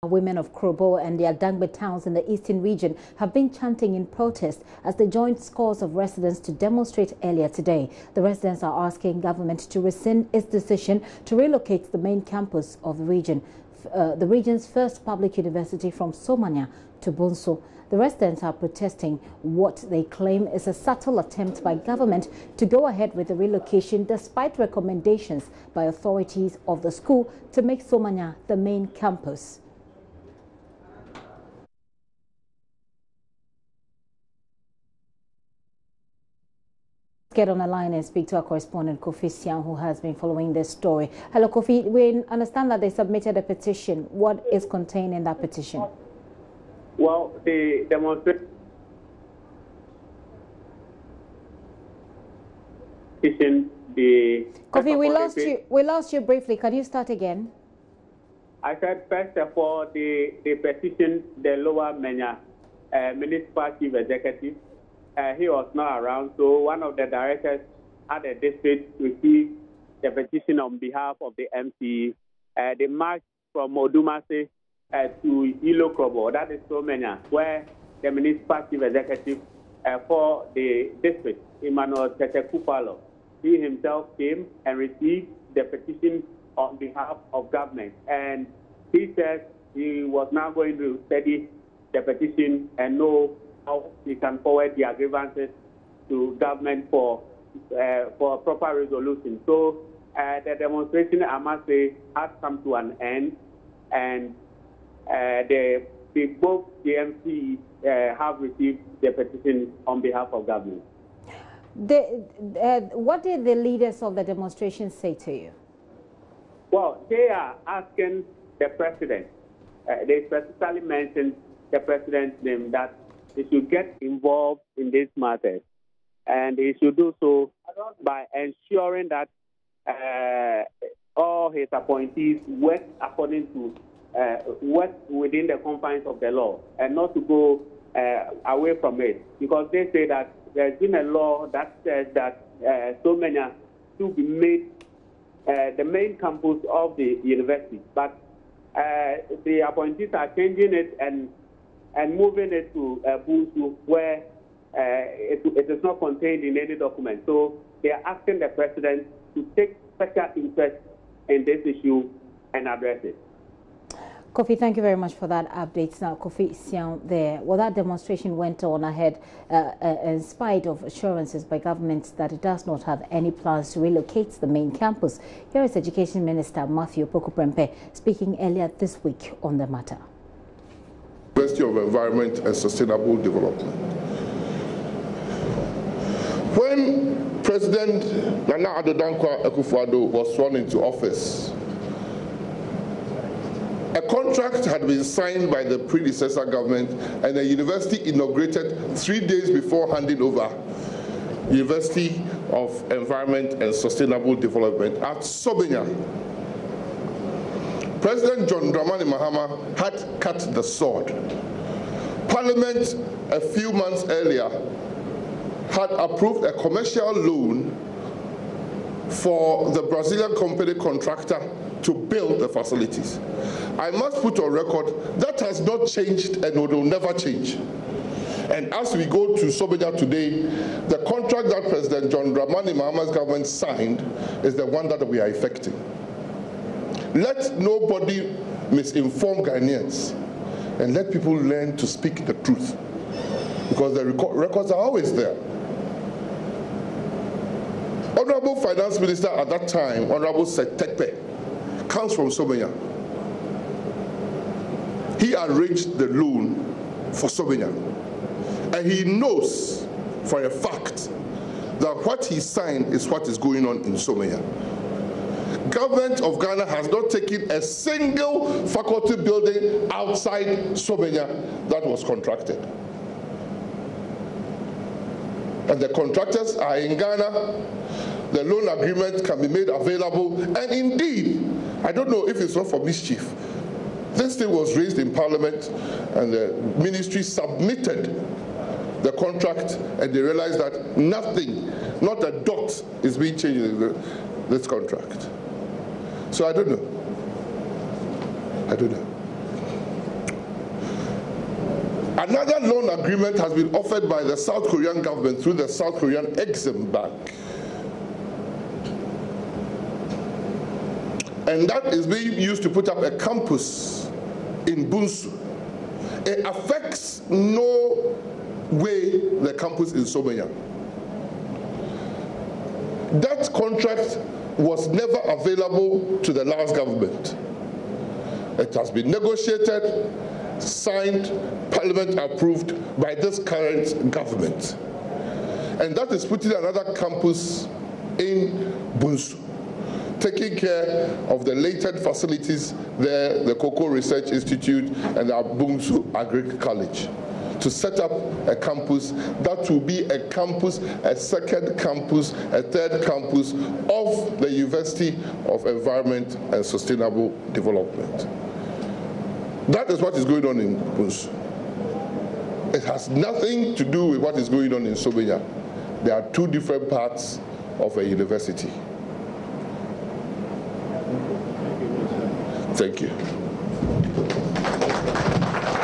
Women of Krobo and the Adangbe towns in the eastern region have been chanting in protest as they joined scores of residents to demonstrate earlier today. The residents are asking government to rescind its decision to relocate the main campus of the region, the region's first public university, from Somanya to Bonso. The residents are protesting what they claim is a subtle attempt by government to go ahead with the relocation despite recommendations by authorities of the school to make Somanya the main campus. Get on the line and speak to our correspondent Kofi Siang, who has been following this story. Hello, Kofi. We understand that they submitted a petition. What is contained in that petition? Well, the demonstration. Kofi, we lost you briefly. Can you start again? I said first of all, the petition, the Lower Menya Municipal Chief Executive. He was not around, so one of the directors at the district received the petition on behalf of the MCE. They marched from Odumase to Krobo, that is Somanya, where the municipal chief executive for the district, Emmanuel Tetekupalo, he himself came and received the petition on behalf of government. And he said he was now going to study the petition and know how we can forward their grievances to government for proper resolution. So the demonstration, I must say, has come to an end, and both the MCs have received the petition on behalf of government. What did the leaders of the demonstration say to you? Well, they are asking the president. They specifically mentioned the president's name, that he should get involved in this matter, and he should do so by ensuring that all his appointees work according to work within the confines of the law and not to go away from it, because they say that there's been a law that says that Somanya should be made the main campus of the university, but the appointees are changing it and moving it to Bunsu, where it is not contained in any document. So they are asking the president to take special interest in this issue and address it. Kofi, thank you very much for that update. Now, Kofi Siang there. Well, that demonstration went on ahead in spite of assurances by government that it does not have any plans to relocate the main campus. Here is Education Minister Matthew Pokuprempe speaking earlier this week on the matter. University of Environment and Sustainable Development. When President Nana Addo Dankwa Akufo-Addo was sworn into office, a contract had been signed by the predecessor government, and the university inaugurated 3 days before handing over University of Environment and Sustainable Development at Somanya. President John Dramani Mahama had cut the sword. Parliament, a few months earlier, had approved a commercial loan for the Brazilian company contractor to build the facilities. I must put on record that has not changed and will never change. And as we go to Somanya today, the contract that President John Dramani Mahama's government signed is the one that we are effecting. Let nobody misinform Ghanaians, and let people learn to speak the truth, because the records are always there. Honorable Finance Minister at that time, Honorable Setekpe, comes from Somanya. He arranged the loan for Somanya, and he knows for a fact that what he signed is what is going on in Somanya. Government of Ghana has not taken a single faculty building outside Somanya that was contracted. And the contractors are in Ghana. The loan agreement can be made available. And indeed, I don't know if it's not for mischief, this thing was raised in Parliament, and the ministry submitted the contract, and they realized that nothing, not a dot, is being changed in this contract. So I don't know. Another loan agreement has been offered by the South Korean government through the South Korean Exim Bank. And that is being used to put up a campus in Bunsu. It affects no way the campus in Somenya. That contract was never available to the last government. It has been negotiated, signed, Parliament approved by this current government. And that is putting another campus in Bunsu, taking care of the latent facilities there, the Cocoa Research Institute and the Bunsu Agric College, to set up a campus that will be a campus, a second campus, a third campus of the University of Environment and Sustainable Development. That is what is going on in Bunsu. It has nothing to do with what is going on in Somenya. There are two different parts of a university. Thank you.